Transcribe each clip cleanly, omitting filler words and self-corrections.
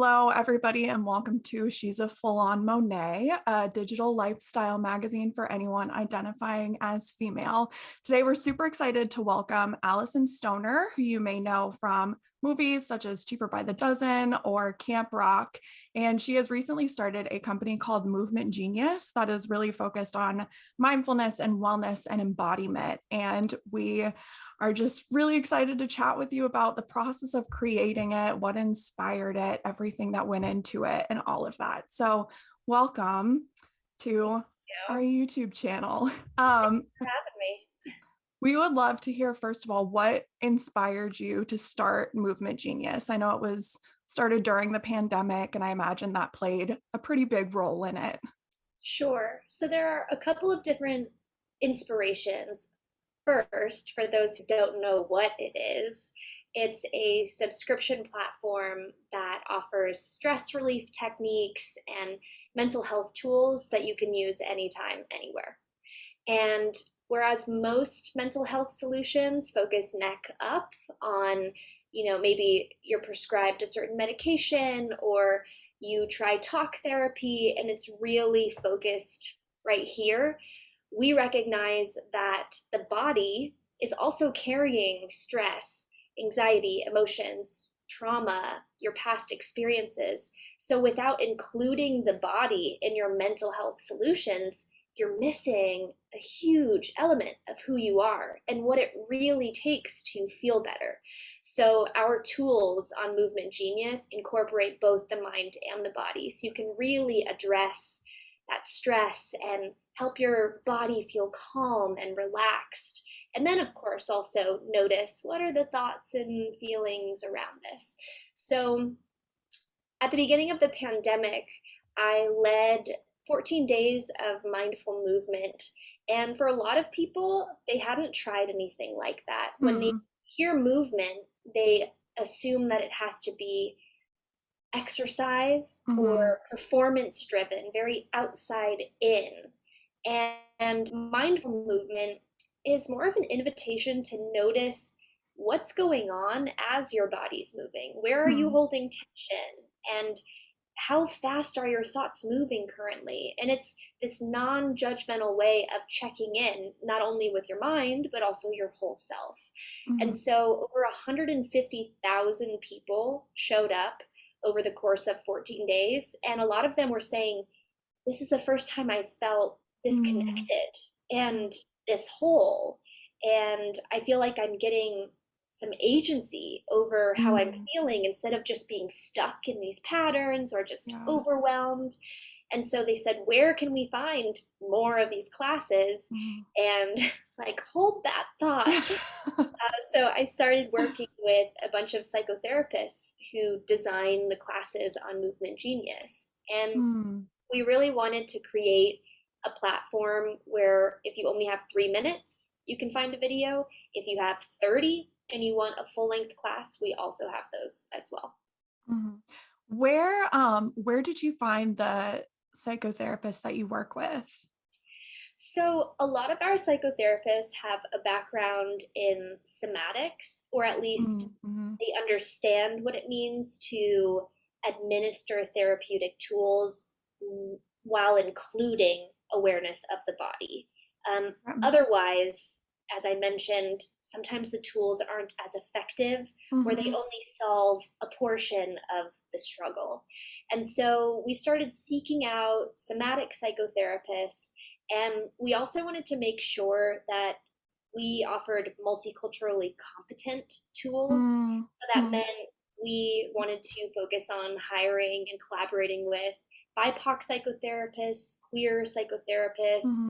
Hello, everybody, and welcome to She's a Full-On Monet, a digital lifestyle magazine for anyone identifying as female. Today, we're super excited to welcome Alyson Stoner, who you may know from movies such as Cheaper by the Dozen or Camp Rock. And she has recently started a company called Movement Genius that is really focused on mindfulness and wellness and embodiment. And we are just really excited to chat with you about the process of creating it, what inspired it, everything that went into it, and all of that. So welcome to our YouTube channel. Thanks for having me. We would love to hear, first of all, what inspired you to start Movement Genius? I know it was started during the pandemic, and I imagine that played a pretty big role in it. Sure. So there are a couple of different inspirations. First, for those who don't know what it is, it's a subscription platform that offers stress relief techniques and mental health tools that you can use anytime, anywhere. And whereas most mental health solutions focus neck up on, maybe you're prescribed a certain medication or you try talk therapy and it's really focused right here, we recognize that the body is also carrying stress, anxiety, emotions, trauma, your past experiences. So without including the body in your mental health solutions, you're missing a huge element of who you are and what it really takes to feel better. So our tools on Movement Genius incorporate both the mind and the body. So you can really address that stress and help your body feel calm and relaxed. And then, of course, also notice what are the thoughts and feelings around this. So at the beginning of the pandemic, I led 14 days of mindful movement. And for a lot of people, they hadn't tried anything like that. When they hear movement, they assume that it has to be exercise or performance driven, very outside in. And mindful movement is more of an invitation to notice what's going on as your body's moving. Where are you holding tension? And how fast are your thoughts moving currently? And it's this non-judgmental way of checking in, not only with your mind, but also your whole self. And so over 150,000 people showed up over the course of 14 days. And a lot of them were saying, this is the first time I felt disconnected and this whole. And I feel like I'm getting some agency over how I'm feeling instead of just being stuck in these patterns or just overwhelmed. And so they said, where can we find more of these classes? And it's like, hold that thought. So I started working with a bunch of psychotherapists who design the classes on Movement Genius. And we really wanted to create a platform where if you only have 3 minutes, you can find a video. If you have 30 and you want a full-length class, we also have those as well. Where did you find the psychotherapists that you work with? So a lot of our psychotherapists have a background in somatics, or at least they understand what it means to administer therapeutic tools while including awareness of the body. Otherwise, as I mentioned, sometimes the tools aren't as effective or they only solve a portion of the struggle. And so we started seeking out somatic psychotherapists, and we also wanted to make sure that we offered multiculturally competent tools. So that meant we wanted to focus on hiring and collaborating with BIPOC psychotherapists, queer psychotherapists,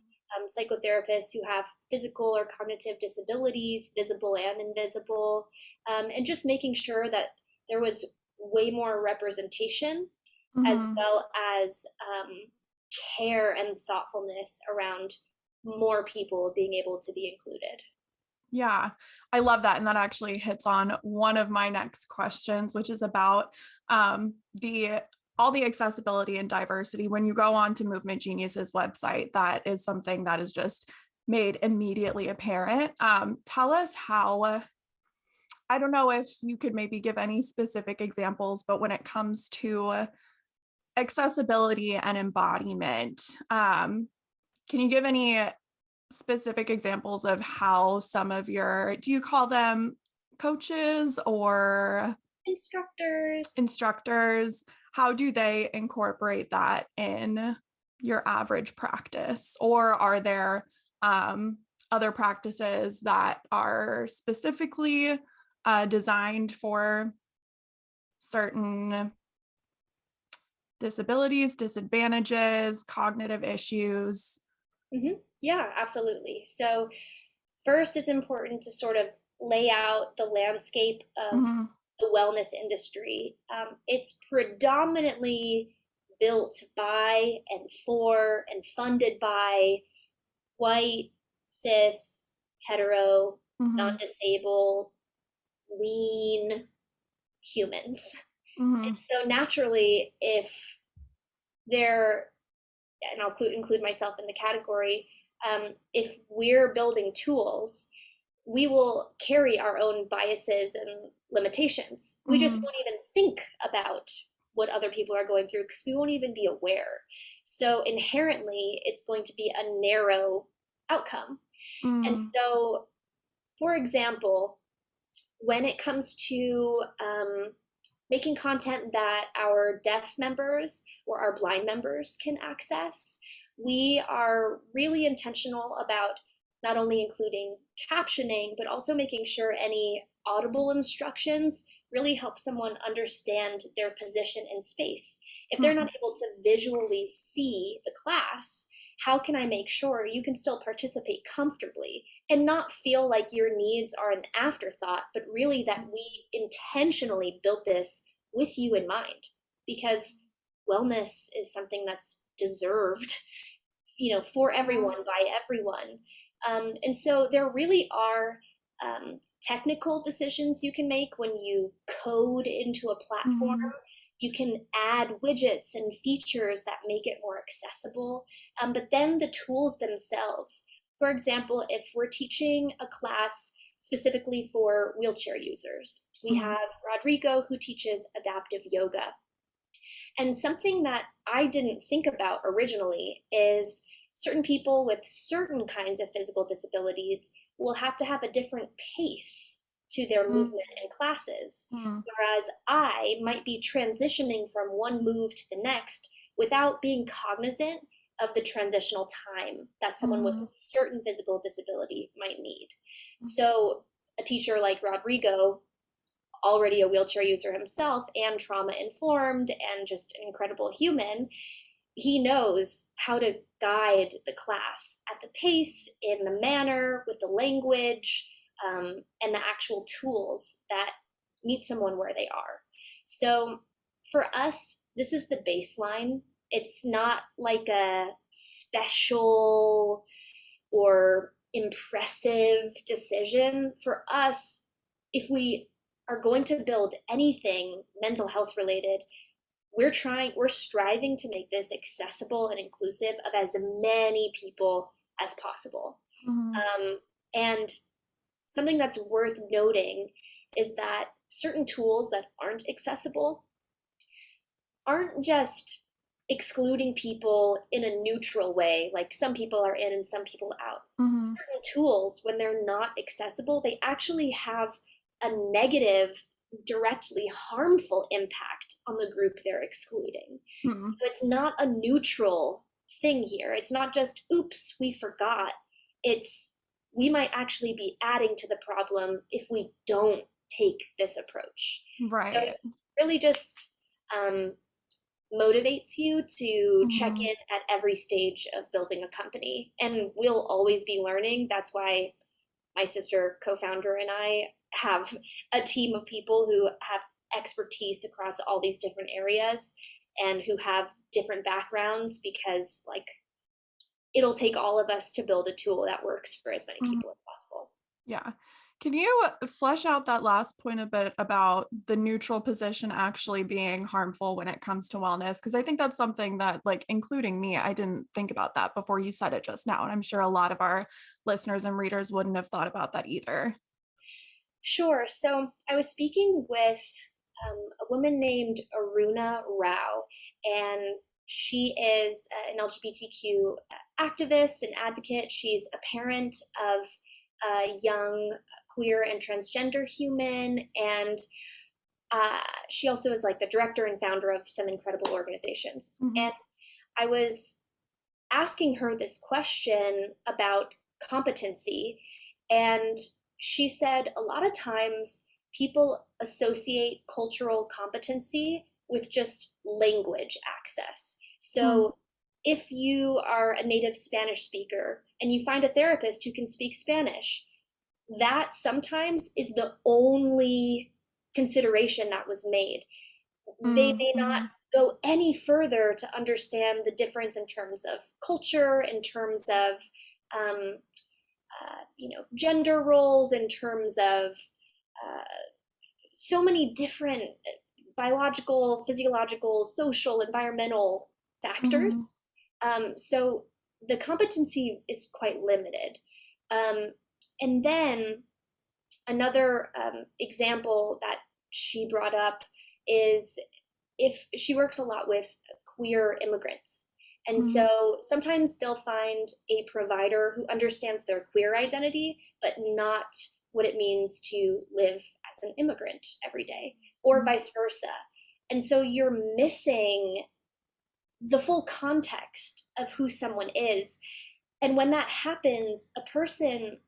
psychotherapists who have physical or cognitive disabilities, visible and invisible, and just making sure that there was way more representation as well as care and thoughtfulness around more people being able to be included. Yeah, I love that. And that actually hits on one of my next questions, which is about all the accessibility and diversity. When you go on to Movement Genius's website, that is something that is just made immediately apparent. Tell us how I don't know if you could maybe give any specific examples, but when it comes to accessibility and embodiment, can you give any specific examples of how some of your, do you call them coaches or Instructors. instructors, how do they incorporate that in your average practice? Or are there other practices that are specifically designed for certain disabilities, disadvantages, cognitive issues? Yeah, absolutely. So first, it's important to sort of lay out the landscape of Mhm, the wellness industry. It's predominantly built by and for and funded by white, cis, hetero, mhm, non-disabled, lean humans. mhm, And so naturally, if they're, and I'll include myself in the category, if we're building tools, we will carry our own biases and limitations. We just mhm, won't even think about what other people are going through because we won't even be aware. So inherently, it's going to be a narrow outcome. And mhm, so, for example, when it comes to making content that our deaf members or our blind members can access, we are really intentional about not only including captioning, but also making sure any audible instructions really help someone understand their position in space. If they're mhm, not able to visually see the class, how can I make sure you can still participate comfortably and not feel like your needs are an afterthought, but really that we intentionally built this with you in mind? Because wellness is something that's deserved, for yeah, everyone by everyone. And so there really are technical decisions you can make when you code into a platform. mhm, You can add widgets and features that make it more accessible. But then the tools themselves, for example, if we're teaching a class specifically for wheelchair users, we mhm, have Rodrigo who teaches adaptive yoga. And something that I didn't think about originally is certain people with certain kinds of physical disabilities will have to have a different pace to their mhm, movement in classes. mhm, Whereas I might be transitioning from one move to the next without being cognizant of the transitional time that someone with mhm, a certain physical disability might need. So, a teacher like Rodrigo, already a wheelchair user himself and trauma informed and just an incredible human, he knows how to guide the class at the pace, in the manner, with the language, and the actual tools that meet someone where they are. So for us, this is the baseline. It's not like a special or impressive decision. For us, if we are going to build anything mental health related, we're striving to make this accessible and inclusive of as many people as possible. mhm, And something that's worth noting is that certain tools that aren't accessible aren't just excluding people in a neutral way, like some people are in and some people out. mhm, Certain tools, when they're not accessible, they actually have a negative, directly harmful impact on the group they're excluding. So mhm. it's not a neutral thing here. It's not just, oops, we forgot. It's, we might actually be adding to the problem if we don't take this approach. So Right. it really just um, motivates you to check Mhm, in at every stage of building a company. And we'll always be learning. That's why my sister, co founder, and I have a team of people who have expertise across all these different areas and who have different backgrounds because, like, it'll take all of us to build a tool that works for as many mhm. people as possible. Yeah. Can you flesh out that last point a bit about the neutral position actually being harmful when it comes to wellness? Because I think that's something that, like, including me, I didn't think about that before you said it just now. And I'm sure a lot of our listeners and readers wouldn't have thought about that either. Sure. So I was speaking with a woman named Aruna Rao, and she is an LGBTQ activist and advocate. She's a parent of a young queer and transgender human, and she also is like the director and founder of some incredible organizations. Mhm. And I was asking her this question about competency, and she said a lot of times people associate cultural competency with just language access. Mm, So if you are a native Spanish speaker and you find a therapist who can speak Spanish, that sometimes is the only consideration that was made. They mm, may not mhm, go any further to understand the difference in terms of culture, in terms of um, gender roles, in terms of uh, so many different biological, physiological, social, environmental factors. mhm, So the competency is quite limited. Um, and then another example that she brought up is if she works a lot with queer immigrants. And mhm, so sometimes they'll find a provider who understands their queer identity, but not what it means to live as an immigrant every day, or mhm, vice versa. And so you're missing the full context of who someone is. And when that happens, a person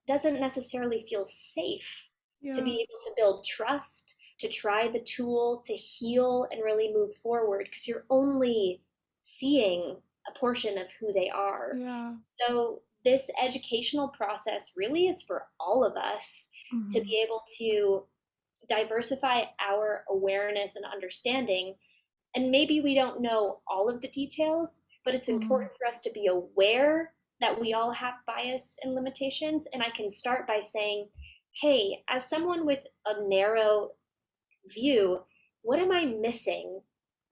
doesn't necessarily feel safe to be yeah, able to build trust, to try the tool, to heal and really move forward because you're only seeing a portion of who they are. yeah, So, this educational process really is for all of us to mhm, be able to diversify our awareness and understanding. And maybe we don't know all of the details, but it's mhm, important for us to be aware that we all have bias and limitations. And I can start by saying, hey, as someone with a narrow view, what am I missing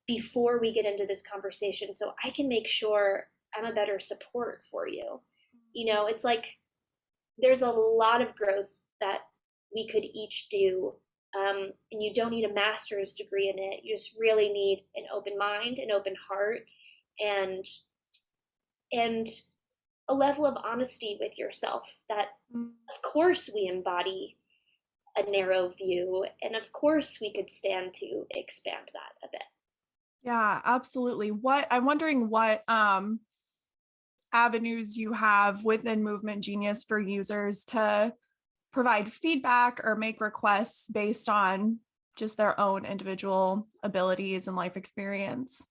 before we get into this conversation so I can make sure I'm a better support for you? It's like there's a lot of growth that we could each do. And you don't need a master's degree in it. You just really need an open mind, an open heart, and and a level of honesty with yourself that mm. of course we embody a narrow view, and of course we could stand to expand that a bit. Yeah, absolutely. What I'm wondering what avenues you have within Movement Genius for users to provide feedback or make requests based on just their own individual abilities and life experience.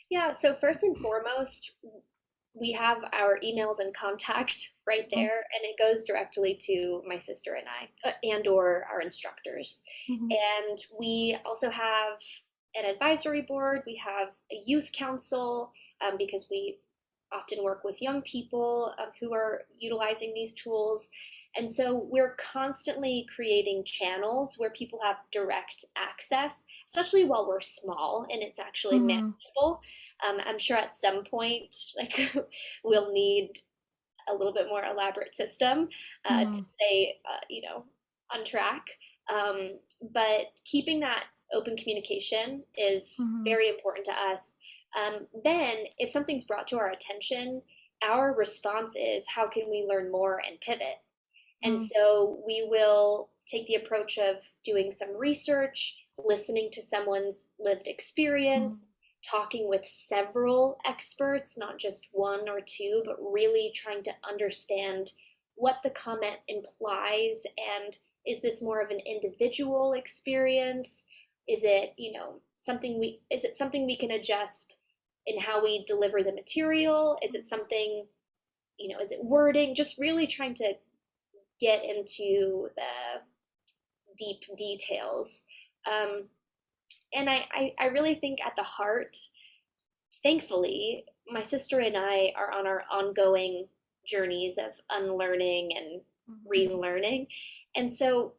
Yeah, so first and foremost, we have our emails and contact right Mm, there, and it goes directly to my sister and I, and or our instructors. mhm, And we also have an advisory board. We have a youth council because we often work with young people who are utilizing these tools. And so we're constantly creating channels where people have direct access, especially while we're small and it's actually mhm, manageable. I'm sure at some point, like we'll need a little bit more elaborate system to mhm, stay, on track. But keeping that open communication is mhm, very important to us. Then, if something's brought to our attention, our response is how can we learn more and pivot? And mhm, so we will take the approach of doing some research, listening to someone's lived mhm, experience, talking with several experts, not just one or two, but really trying to understand what the comment implies, and is this more of an individual experience? Is it something we can adjust in how we deliver the material? Is it something, is it wording? Just really trying to get into the deep details. Um, and I really think at the heart, thankfully, my sister and I are on our ongoing journeys of unlearning and mhm, relearning. And so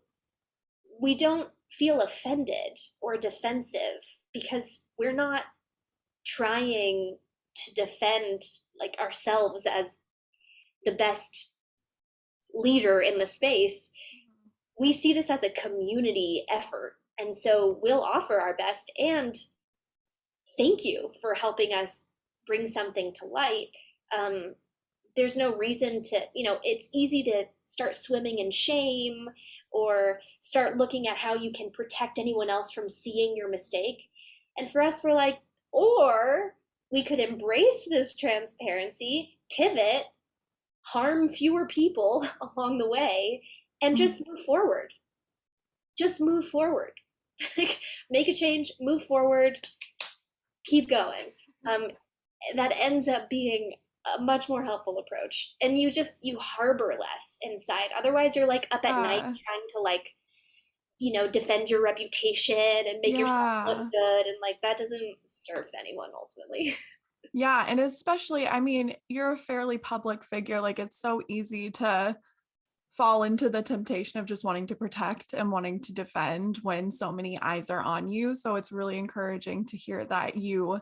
we don't feel offended or defensive because we're not trying to defend like ourselves as the best leader in the space. we see this as a community effort. And so we'll offer our best and thank you for helping us bring something to light. Um, there's no reason to, it's easy to start swimming in shame or start looking at how you can protect anyone else from seeing your mistake. And for us, we're like, or we could embrace this transparency, pivot, harm fewer people along the way, and just move forward. Just move forward. Make a change, move forward, keep going. Um, that ends up being a much more helpful approach. And you harbor less inside. Otherwise, you're like up at night Yeah. trying to like, defend your reputation and make yourself look Yeah. good. And like that doesn't serve anyone ultimately. Yeah. And especially, I mean, you're a fairly public figure. Like it's so easy to fall into the temptation of just wanting to protect and wanting to defend when so many eyes are on you. So it's really encouraging to hear that you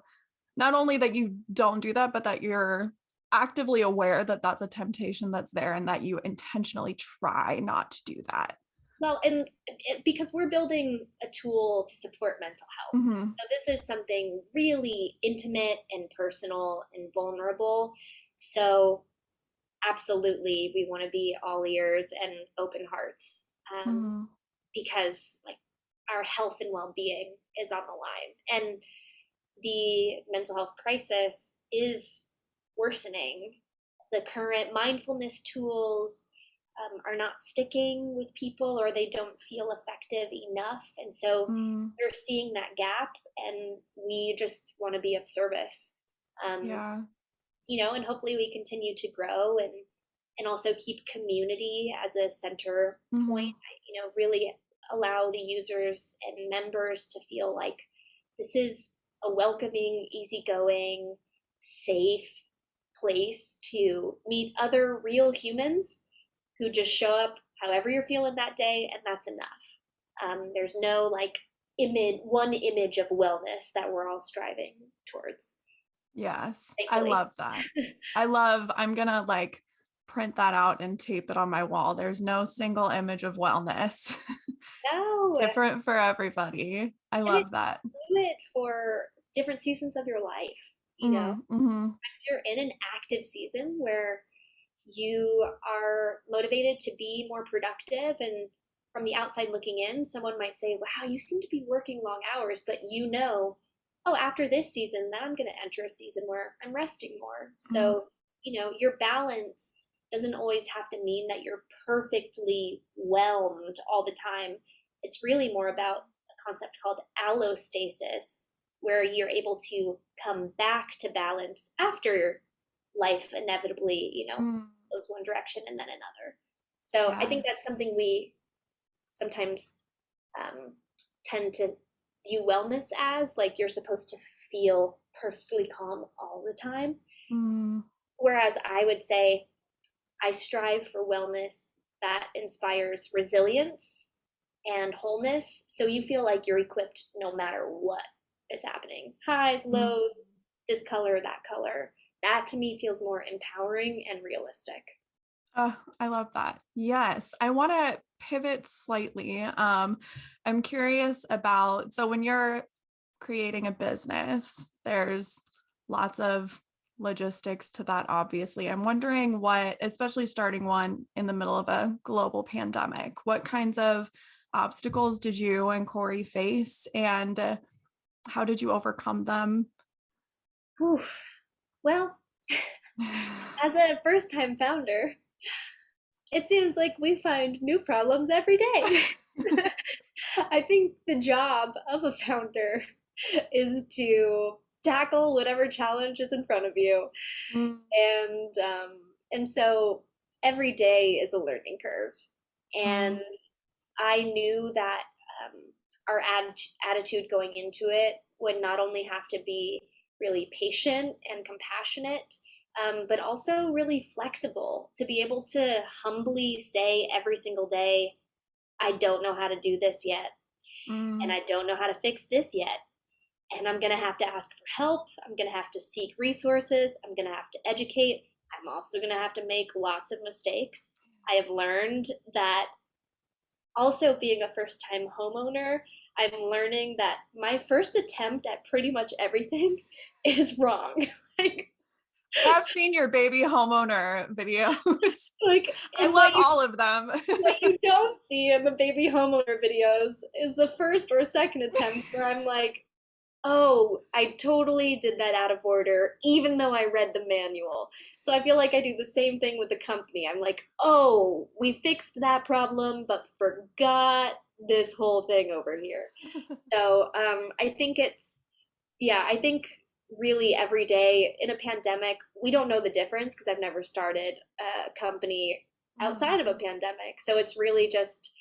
not only that you don't do that, but that you're actively aware that that's a temptation that's there and that you intentionally try not to do that. Well, and because we're building a tool to support mental health. Mm-hmm. So this is something really intimate and personal and vulnerable. So absolutely, we want to be all ears and open hearts, Mm-hmm. because like our health and well-being is on the line. And the mental health crisis is worsening. The current mindfulness tools are not sticking with people or they don't feel effective enough. And so Mm, we're seeing that gap and we just want to be of service. Um, yeah. and hopefully we continue to grow and also keep community as a center point, Mm-hmm. really allow the users and members to feel like this is a welcoming, easygoing, safe place to meet other real humans who just show up however you're feeling that day, and that's enough. There's no like one image of wellness that we're all striving towards, Yes. I thankfully. love that. I'm gonna like print that out and tape it on my wall. There's no single image of wellness. No, Different for everybody. I and it's love that. fluid for different seasons of your life. Mm-hmm. You're in an active season where you are motivated to be more productive, and from the outside looking in, someone might say, wow, you seem to be working long hours, but oh, after this season, then I'm going to enter a season where I'm resting more. Mm-hmm. So, your balance doesn't always have to mean that you're perfectly whelmed all the time. It's really more about a concept called allostasis, where you're able to come back to balance after life inevitably, goes one direction and then another. So I think that's Yes. something we sometimes um, tend to view wellness as like you're supposed to feel perfectly calm all the time. Mm, Whereas I would say I strive for wellness that inspires resilience and wholeness. So you feel like you're equipped no matter what is happening, highs, mm. lows, this color, that color. That to me feels more empowering and realistic. Oh, I love that. Yes. I want to pivot slightly. I'm curious about so when you're creating a business, there's lots of logistics to that, obviously. I'm wondering what, especially starting one in the middle of a global pandemic, what kinds of obstacles did you and Corey face, and how did you overcome them? Whew. Well, as a first time founder, it seems like we find new problems every day. I think the job of a founder is to tackle whatever challenge is in front of you. Mm, And so every day is a learning curve. And mm, I knew that our attitude going into it would not only have to be really patient and compassionate, but also really flexible to be able to humbly say every single day, I don't know how to do this yet, and mm. I don't know how to fix this yet. And I'm going to have to ask for help. I'm going to have to seek resources. I'm going to have to educate. I'm also going to have to make lots of mistakes. I have learned that also being a first-time homeowner, I'm learning that my first attempt at pretty much everything is wrong. Like, I've seen your baby homeowner videos. like, I and love all of them. what you don't see in the baby homeowner videos is the first or second attempt where I'm like, oh, I totally did that out of order, even though I read the manual. So I feel like I do the same thing with the company. I'm like, oh, we fixed that problem, but forgot this whole thing over here. So I think yeah, I think really every day in a pandemic, we don't know the difference because I've never started a company outside of a Mm. pandemic. So it's really just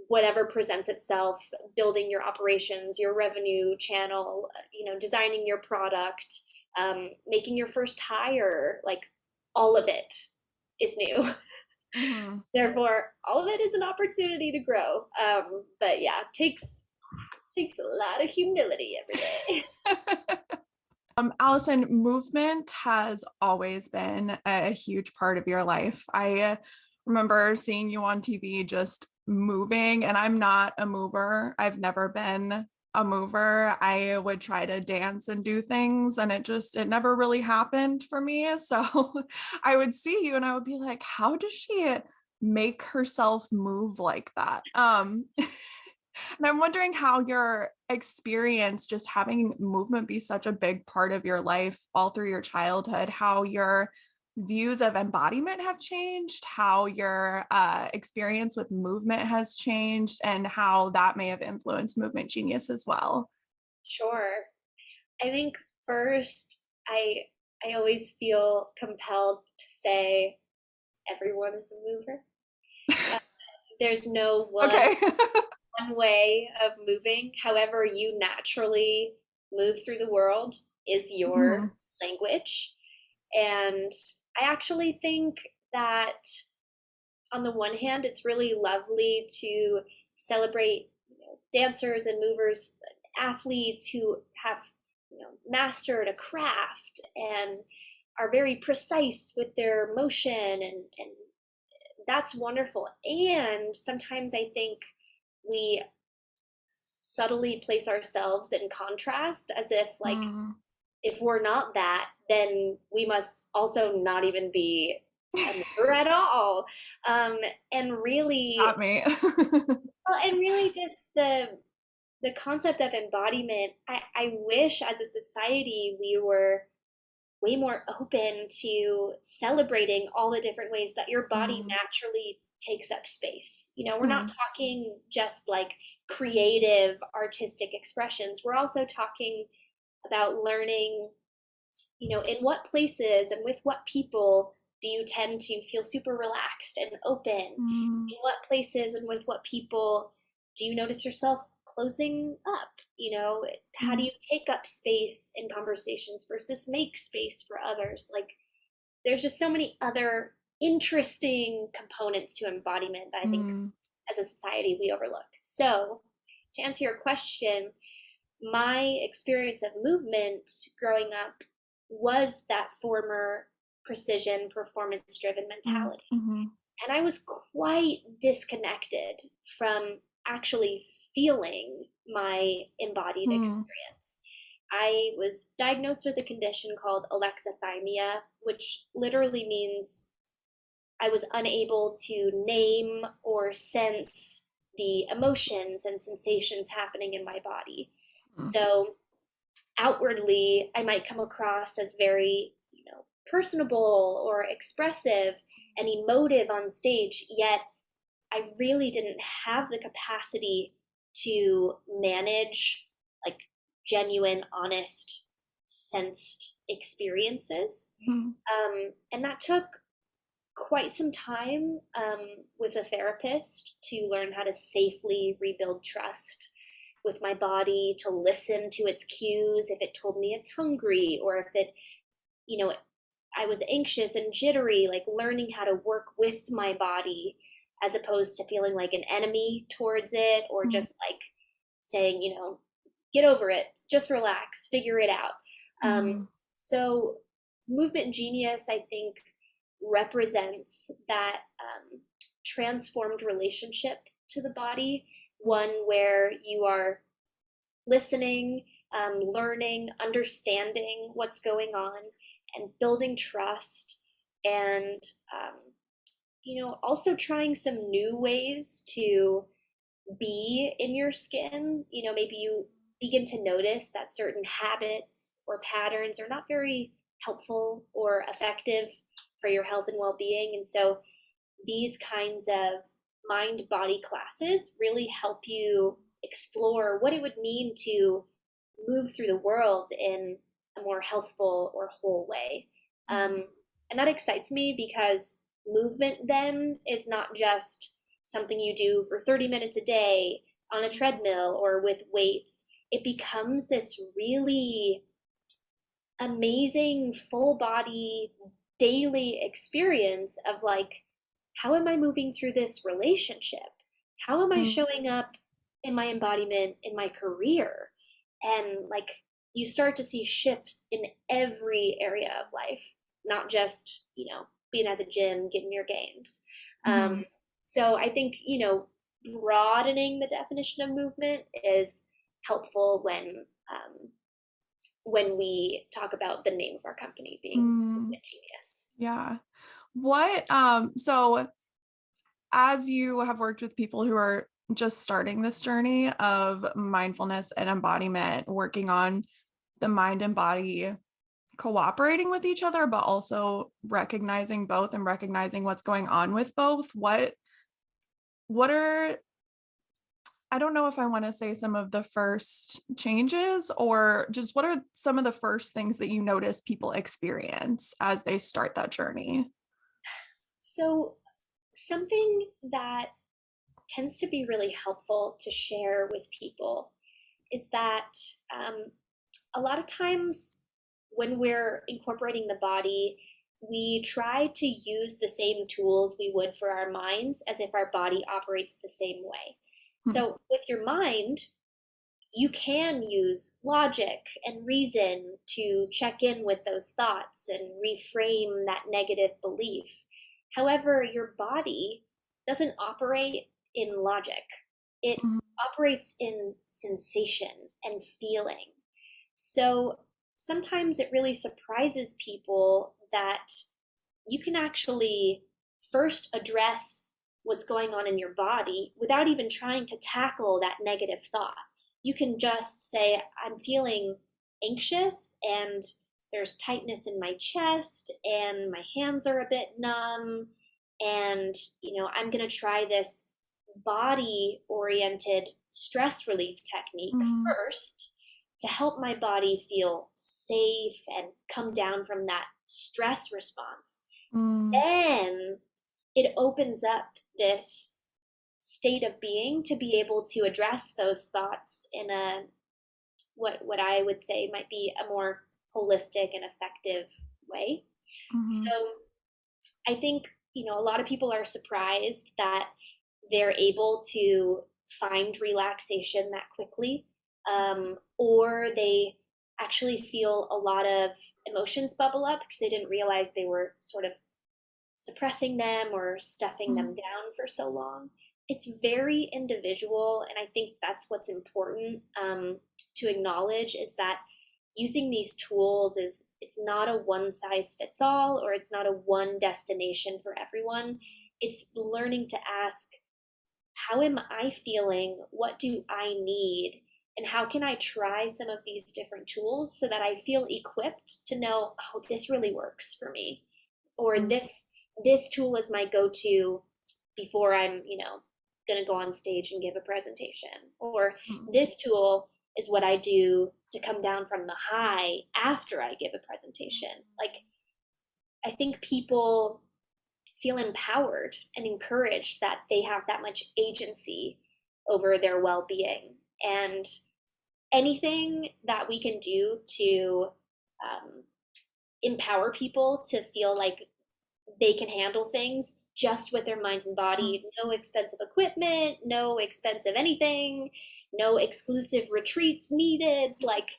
whatever presents itself, building your operations, your revenue channel, designing your product, making your first hire, like all of it is new. Mhm. Therefore, all of it is an opportunity to grow. But yeah, takes a lot of humility every day. Alyson, movement has always been a huge part of your life. I remember seeing you on TV just moving, and I'm not a mover. I've never been a mover. I would try to dance and do things, and it never really happened for me. So I would see you and I would be like, how does she make herself move like that? And I'm wondering how your experience just having movement be such a big part of your life all through your childhood, how your views of embodiment have changed, how your experience with movement has changed, and how that may have influenced Movement Genius as well. Sure. I think first, I always feel compelled to say everyone is a mover. Uh, there's no Okay. one way of moving. However, you naturally move through the world is your Mhm. language. And I actually think that on the one hand, it's really lovely to celebrate, dancers and movers, athletes who have, mastered a craft and are very precise with their motion, and that's wonderful. And sometimes I think we subtly place ourselves in contrast as if like Mm. if we're not that, then we must also not even be a mover at all. Um, and really, Got me. and really, just the concept of embodiment. I wish as a society we were way more open to celebrating all the different ways that your body Mm. naturally takes up space. We're not Mm. talking just like creative artistic expressions. We're also talking about learning, in what places and with what people do you tend to feel super relaxed and open? Mm. In what places and with what people do you notice yourself closing up? How do Mm. you take up space in conversations versus make space for others? Like, there's just so many other interesting components to embodiment that I think Mm. as a society we overlook. So, to answer your question, my experience of movement growing up was that former precision performance driven Mm. mentality. Mhm. And I was quite disconnected from actually feeling my embodied Mm. experience. I was diagnosed with a condition called alexithymia, which literally means I was unable to name or sense the emotions and sensations happening in my body. Mm. So outwardly, I might come across as very, personable or expressive and emotive on stage, yet I really didn't have the capacity to manage like genuine, honest, sensed experiences. Mm. And that took quite some time with a therapist to learn how to safely rebuild trust with my body, to listen to its cues if it told me it's hungry, or if you know, I was anxious and jittery, like learning how to work with my body as opposed to feeling like an enemy towards it, or Mm. just like saying, get over it, just relax, figure it out. Um, Mm. so, Movement Genius, I think, represents that transformed relationship to the body, one where you are listening, learning, understanding what's going on, and building trust, and also trying some new ways to be in your skin. Maybe you begin to notice that certain habits or patterns are not very helpful or effective for your health and well-being. And so these kinds of mind body classes really help you explore what it would mean to move through the world in a more healthful or whole way. And that excites me because movement then is not just something you do for 30 minutes a day on a treadmill or with weights. It becomes this really amazing full body daily experience of like, how am I moving through this relationship? How am I Mm. showing up in my embodiment in my career? And like, you start to see shifts in every area of life, not just, being at the gym, getting your gains. Mhm. So I think, broadening the definition of movement is helpful when we talk about the name of our company being Mm. Movement Genius. Yeah. So as you have worked with people who are just starting this journey of mindfulness and embodiment, working on the mind and body cooperating with each other, but also recognizing both and recognizing what's going on with both, what are, I don't know if I want to say some of the first changes, or just what are some of the first things that you notice people experience as they start that journey? So, something that tends to be really helpful to share with people is that um, a lot of times when we're incorporating the body, we try to use the same tools we would for our minds as if our body operates the same way. Hmm. So, with your mind, you can use logic and reason to check in with those thoughts and reframe that negative belief. However, your body doesn't operate in logic, it Mhm. operates in sensation and feeling. So sometimes it really surprises people that you can actually first address what's going on in your body without even trying to tackle that negative thought. You can just say, I'm feeling anxious and there's tightness in my chest and my hands are a bit numb. And, I'm going to try this body oriented stress relief technique Mhm. first to help my body feel safe and come down from that stress response. Mm. Then it opens up this state of being to be able to address those thoughts in a what I would say might be a more holistic and effective way. So Mhm. I think, a lot of people are surprised that they're able to find relaxation that quickly, or they actually feel a lot of emotions bubble up because they didn't realize they were sort of suppressing them or stuffing them Mhm. down for so long. It's very individual, and I think that's what's important to acknowledge is that using these tools is it's not a one size fits all or it's not a one destination for everyone. It's learning to ask, how am I feeling? What do I need? And how can I try some of these different tools so that I feel equipped to know, oh, this really works for me, or Mhm. this tool is my go-to before I'm, going to go on stage and give a presentation, or Mhm. this tool is what I do to come down from the high after I give a presentation. Like, I think people feel empowered and encouraged that they have that much agency over their well-being, and anything that we can do to um, empower people to feel like they can handle things just with their mind and body. No expensive equipment, no expensive anything, no exclusive retreats needed. Like,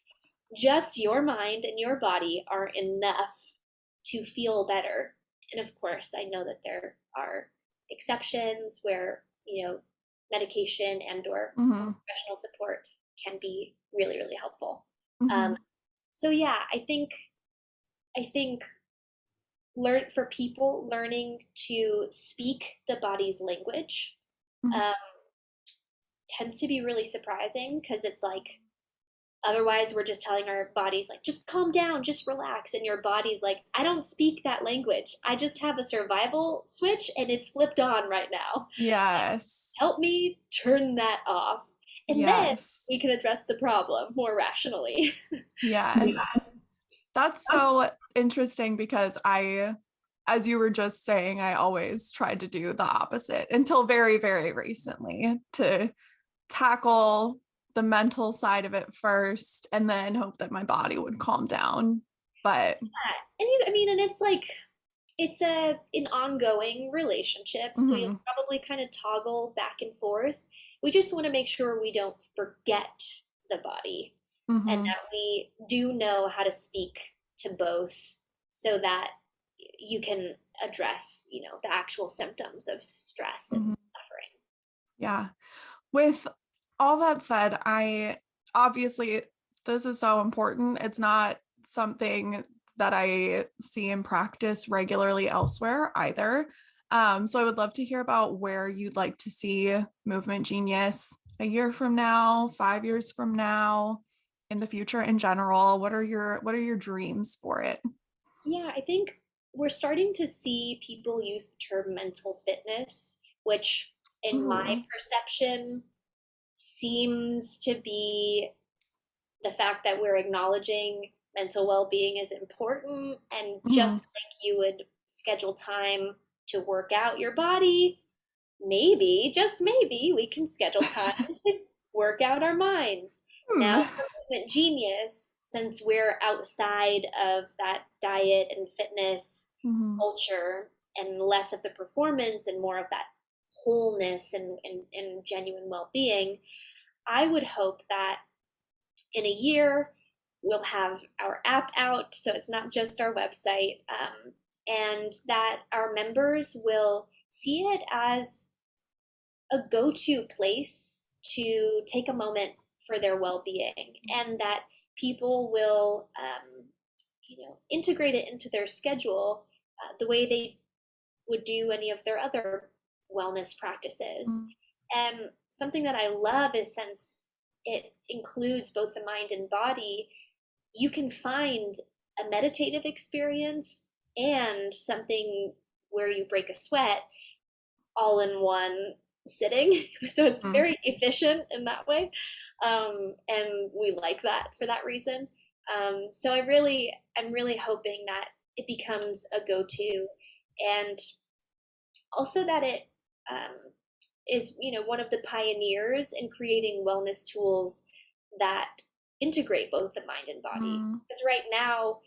just your mind and your body are enough to feel better. And of course, I know that there are exceptions where, medication and or Hmm. professional support can be really, really helpful. Um, Hmm. so yeah, I think for people learning to speak the body's language Hmm. um, tends to be really surprising because it's like otherwise we're just telling our bodies like just calm down, just relax, and your body's like I don't speak that language. I just have a survival switch and it's flipped on right now. Yes. Help me turn that off. And then Yes. we can address the problem more rationally. Yes. That's so interesting because as you were just saying, I always tried to do the opposite until very, very recently to tackle the mental side of it first and then hope that my body would calm down. But And I mean, and it's like it's an ongoing relationship, so you'll mhm, probably kind of toggle back and forth. We just want to make sure we don't forget the body and mhm, that we do know how to speak to both so that you can address, the actual symptoms of stress and mhm. suffering. Yeah. With all that said, I obviously this is so important. It's not something that I see in practice regularly elsewhere either. So I would love to hear about where you'd like to see Movement Genius a year from now, 5 years from now, in the future in general. What are your dreams for it? Yeah, I think we're starting to see people use the term mental fitness, which in my Ooh. perception seems to be the fact that we're acknowledging mental well-being is important, and just Mhm. like you would schedule time to work out your body, maybe, just maybe, we can schedule time to work out our minds. Hmm. Now, for Movement Genius, since we're outside of that diet and fitness Mhm. culture and less of the performance and more of that wholeness and genuine well-being, I would hope that in a year we'll have our app out, so it's not just our website, and that our members will see it as a go-to place to take a moment for their well-being, and that people will integrate it into their schedule the way they would do any of their other wellness practices. Mhm. And something that I love is since it includes both the mind and body, you can find a meditative experience and something where you break a sweat all in one sitting. So it's very efficient in that way. And we like that for that reason. So I'm really hoping that it becomes a go-to, and also that it um, is one of the pioneers in creating wellness tools that integrate both the mind and body. Mhm. Because right now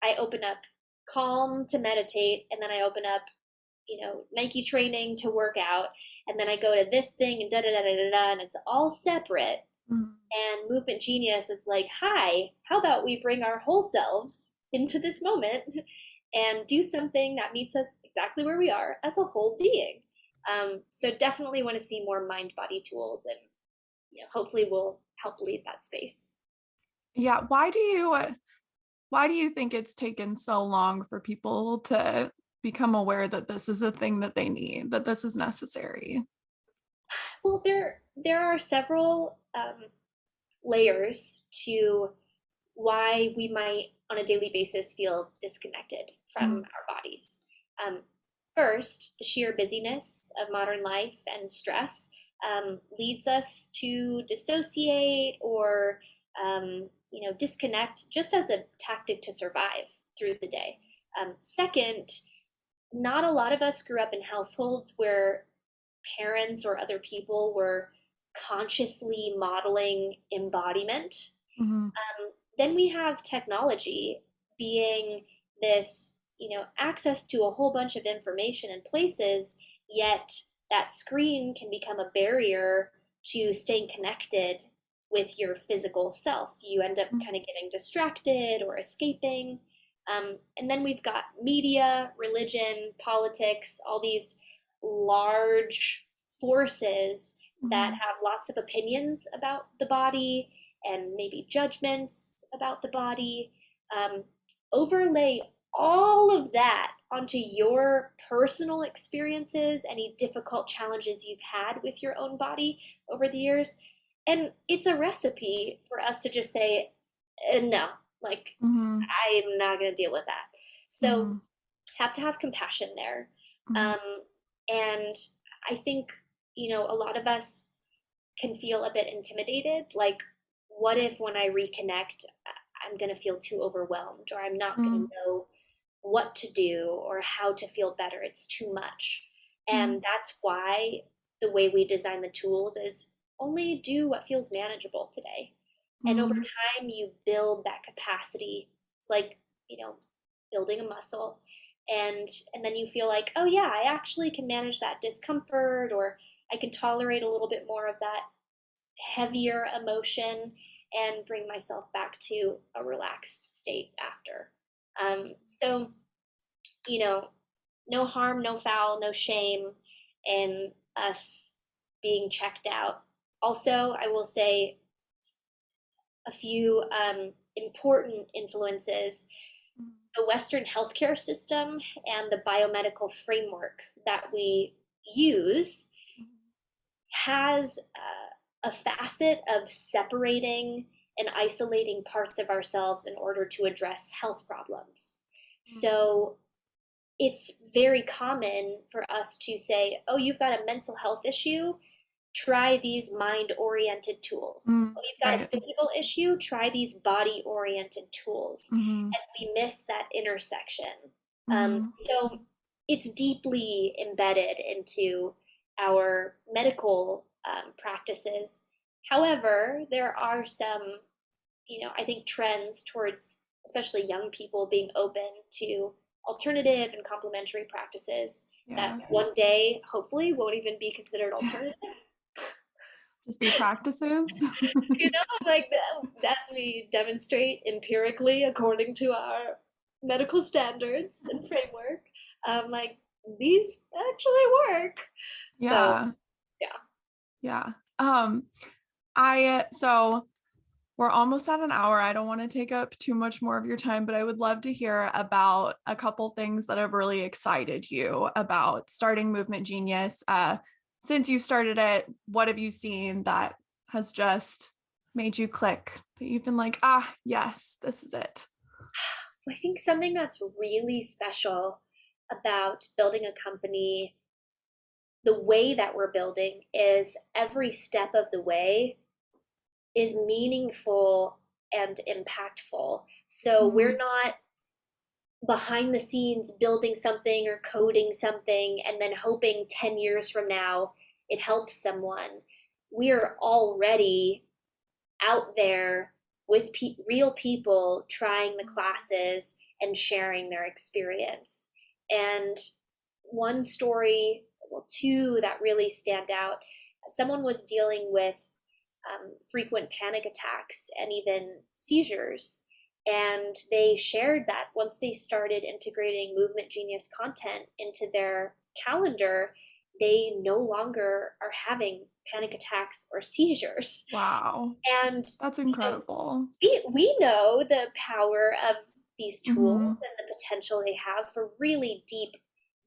I open up Calm to meditate, and then I open up Nike training to work out, and then I go to this thing and da da da da da da, and it's all separate. Mhm. And Movement Genius is like, hi, how about we bring our whole selves into this moment and do something that meets us exactly where we are as a whole being? So definitely want to see more mind body tools, and hopefully we'll help lead that space. Yeah, why do you think it's taken so long for people to become aware that this is a thing that they need, that this is necessary? Well, there are several layers to why we might on a daily basis feel disconnected from Mhm. our bodies. Um, First, the sheer busyness of modern life and stress leads us to dissociate or disconnect just as a tactic to survive through the day. Second, not a lot of us grew up in households where parents or other people were consciously modeling embodiment. Mhm. Then we have technology being this, access to a whole bunch of information and places, yet that screen can become a barrier to staying connected with your physical self. You end up Mhm. kind of getting distracted or escaping. And then we've got media, religion, politics, all these large forces that Mhm. have lots of opinions about the body and maybe judgments about the body. Um, Overlay all of that onto your personal experiences, any difficult challenges you've had with your own body over the years. And it's a recipe for us to just say, no, like, Mhm. I'm not going to deal with that. So, Mhm. have to have compassion there. Mhm. Um, and I think, a lot of us can feel a bit intimidated. Like, what if when I reconnect, I'm going to feel too overwhelmed, or I'm not going to Mhm. know what to do or how to feel better? It's too much. Mhm. And that's why the way we design the tools is only do what feels manageable today. And over Mhm. time, you build that capacity. It's like, you know, building a muscle. And then you feel like, oh yeah, I actually can manage that discomfort, or I can tolerate a little bit more of that heavier emotion and bring myself back to a relaxed state after. So, you know, no harm, no foul, no shame in us being checked out. Also, I will say a few important influences. The Western healthcare system and the biomedical framework that we use has a facet of separating and isolating parts of ourselves in order to address health problems. So it's very common for us to say, oh, you've got a mental health issue, try these mind oriented tools. Mhm. Oh, you've got a Right. physical issue, try these body oriented tools. Mhm. And we miss that intersection. Mhm. So it's deeply embedded into our medical practices. However, there are some, I think trends towards especially young people being open to alternative and complementary practices that Yeah. one day hopefully won't even be considered alternative. Just be practices. Like as we demonstrate empirically according to our medical standards and framework, like these actually work. So Yeah. yeah. Yeah. So we're almost at an hour. I don't want to take up too much more of your time, but I would love to hear about a couple things that have really excited you about starting Movement Genius. Since you started it, what have you seen that has just made you click? That you've been like, yes, this is it. I think something that's really special about building a company the way that we're building is every step of the way is meaningful and impactful. So we're Mhm. not behind the scenes building something or coding something and then hoping 10 years from now it helps someone. We are already out there with real people trying the classes and sharing their experience. And one story, well, two that really stand out. Someone was dealing with frequent panic attacks and even seizures. And they shared that once they started integrating Movement Genius content into their calendar, they no longer are having panic attacks or seizures. Wow. And That's you know, incredible. we know the power of these tools Mhm. and the potential they have for really deep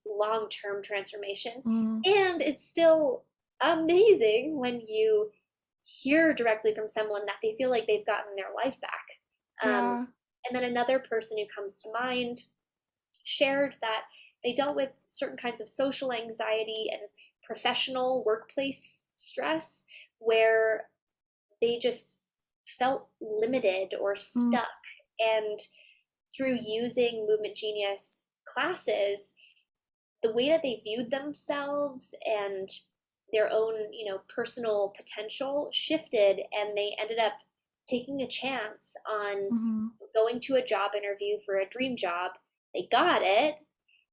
long-term transformation. Mhm. And it's still amazing when you hear directly from someone that they feel like they've gotten their life back. Um, Yeah. and then another person who comes to mind shared that they dealt with certain kinds of social anxiety and professional workplace stress where they just felt limited or Mm. stuck. And through using Movement Genius classes, the way that they viewed themselves and their own, personal potential shifted, and they ended up taking a chance on Mhm. going to a job interview for a dream job. They got it,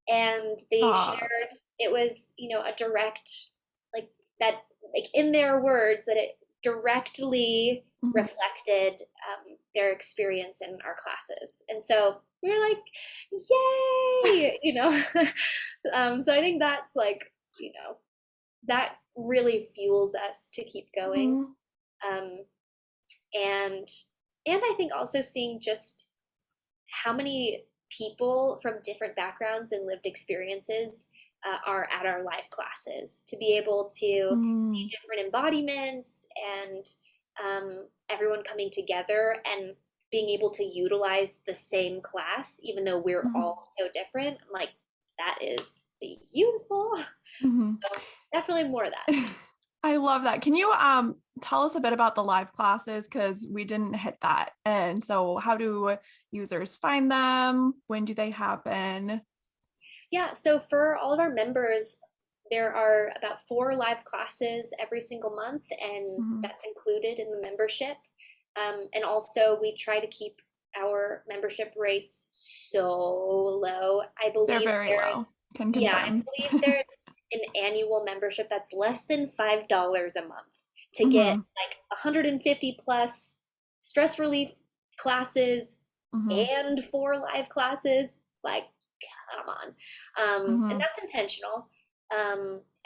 and they Ah. shared it was, a direct, like that, like in their words, that it directly Mhm. reflected their experience in our classes. And so we were like, yay, so I think that's like, that really fuels us to keep going. Mhm. Um, and and I think also seeing just how many people from different backgrounds and lived experiences are at our live classes, to be able to see Mhm. different embodiments and everyone coming together and being able to utilize the same class, even though we're Mhm. all so different. I'm like, that is beautiful. Mhm. So definitely more of that. I love that. Can you tell us a bit about the live classes? Because we didn't hit that. And so how do users find them? When do they happen? Yeah, so for all of our members, there are about 4 live classes every single month, and Mhm. that's included in the membership. And also, we try to keep our membership rates so low. I They're believe very there low. is, Can yeah, I confirm. believe there's an annual membership that's less than $5 a month to get Mhm. like 150 plus stress relief classes Mhm. and 4 live classes. Like, come on. And Mhm. that's intentional.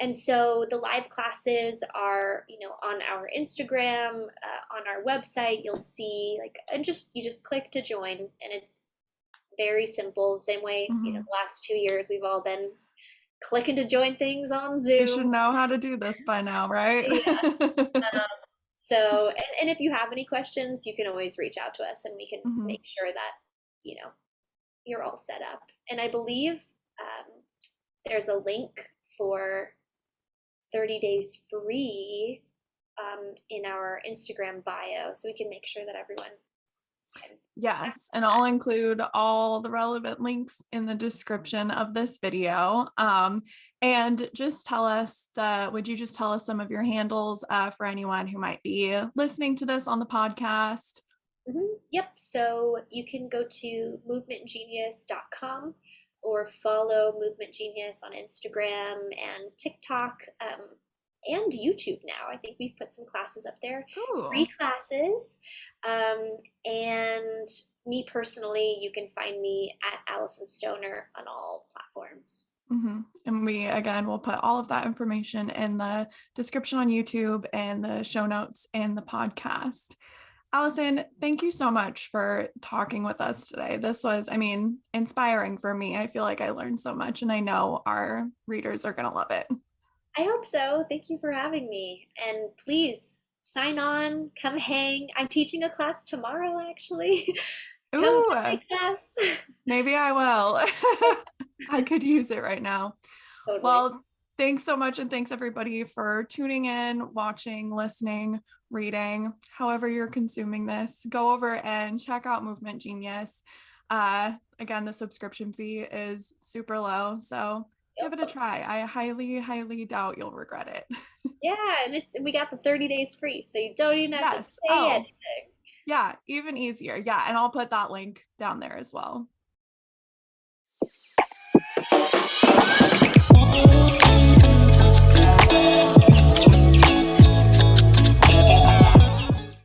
And so the live classes are, on our Instagram, on our website. You'll see like, and just you just click to join, and it's very simple. The same way, Mhm. the last 2 years we've all been clicking to join things on We should Zoom. know how to do this by now, right? Yeah. So, and if you have any questions, you can always reach out to us, and we can Mhm. make sure that you know you're all set up. And I believe there's a link for 30 days free in our Instagram bio, so we can make sure that everyone can Yes, and access I'll that. include all the relevant links in the description of this video. And just would you just tell us some of your handles for anyone who might be listening to this on the podcast? Yep. So you can go to movementgenius.com or follow Movement Genius on Instagram and TikTok, and YouTube now. I think we've put some classes up there, free Ooh. classes. Um, and me personally, you can find me at Alyson Stoner on all platforms. Mm-hmm. And we, again, will put all of that information in the description on YouTube and the show notes in the podcast. Alyson, thank you so much for talking with us today. This was, inspiring for me. I feel like I learned so much, and I know our readers are going to love it. I hope so. Thank you for having me. And please sign on, come hang. I'm teaching a class tomorrow, actually. Come to Ooh, my class. maybe I will. I could use it right now. Totally. Well, thanks so much. And thanks everybody for tuning in, watching, listening, reading, however you're consuming this. Go over and check out Movement Genius. Again, the subscription fee is super low. So give it a Yep. try. I highly, highly doubt you'll regret it. Yeah, and we got the 30 days free, so you don't even have to Yes. pay Oh, anything. yeah. Even easier. Yeah. And I'll put that link down there as well.